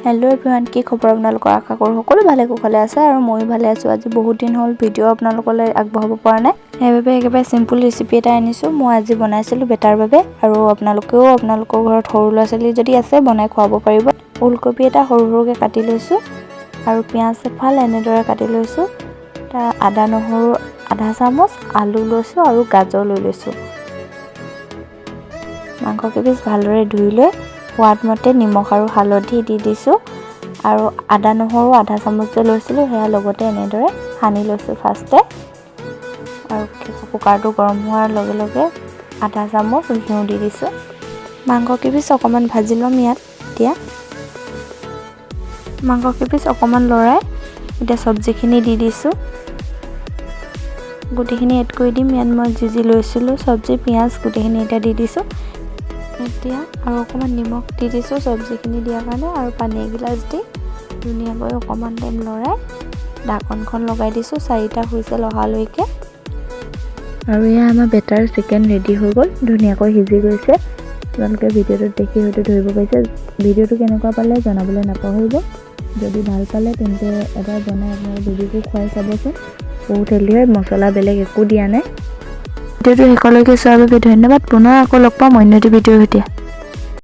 Hello everyone, কি খবৰ আপোনালোকৰ? আশা কৰোঁ সকলো ভালে কুশলে আছে আৰু ময়ো ভালে আছোঁ। আজি বহুত দিন হ'ল ভিডিঅ' আপোনালোকলৈ আগবঢ়াব পৰা নাই, সেইবাবে একেবাৰে চিম্পল ৰেচিপি এটা আনিছোঁ। মই আজি বনাইছিলোঁ বেটাৰ বাবে, আৰু আপোনালোকেও আপোনালোকৰ ঘৰত সৰু ল'ৰা ছোৱালী যদি আছে বনাই খুৱাব পাৰিব। ওলকবি এটা সৰু সৰুকৈ কাটি লৈছোঁ আৰু পিঁয়াজ এফাল এনেদৰে কাটি লৈছোঁ। তাৰ আদা নহৰু আধা চামুচ, আলু লৈছোঁ আৰু গাজৰ লৈ লৈছোঁ। মাংসকেইপিচ ভালদৰে ধুই লৈ সোৱাদমতে নিমখ আৰু হালধি দি দিছোঁ আৰু আদা নহৰু আধা চামুচ যে লৈছিলোঁ সেয়া লগতে এনেদৰে সানি লৈছোঁ ফাৰ্ষ্টে। আৰু কুকাৰটো গৰম হোৱাৰ লগে লগে আধা চামুচ ঘিউ দি দিছোঁ। মাংসকেইপিচ অকণমান ভাজি ল'ম ইয়াত। এতিয়া মাংসকেইপিচ অকণমান লৰাই এতিয়া চব্জিখিনি দি দিছোঁ। গোটেইখিনি এড কৰি দিম। ইয়াত মই যি যি লৈছিলোঁ চব্জি পিঁয়াজ গোটেইখিনি এতিয়া দি দিছোঁ। এতিয়া আৰু অকণমান নিমখ দি দিছোঁ চব্জিখিনি দিয়াৰ কাৰণে, আৰু পানী এগিলাচ দি ধুনীয়াকৈ অকণমান টাইম লৰাই ঢাকনখন লগাই দিছোঁ 4টা হুইচেল অহালৈকে। আৰু এয়া আমাৰ বেটাৰ চিকেন ৰেডি হৈ গ'ল, ধুনীয়াকৈ সিজি গৈছে। আপোনালোকে ভিডিঅ'টোত দেখি হয়তো ধৰিব পাৰিছে। ভিডিঅ'টো কেনেকুৱা পালে জনাবলৈ নাপাহৰিব। যদি ভাল পালে তেন্তে এবাৰ বনাই আপোনাৰ বেবীকো খুৱাই চাবচোন। বহুত হেল্ডি হয়, মছলা বেলেগ একো দিয়া নাই। ভিডিঅ'টো শেষলৈকে চোৱাৰ বাবে ধন্যবাদ। পুনৰ আকৌ লগ পাম অন্য এটি ভিডিঅ'ৰ সৈতে।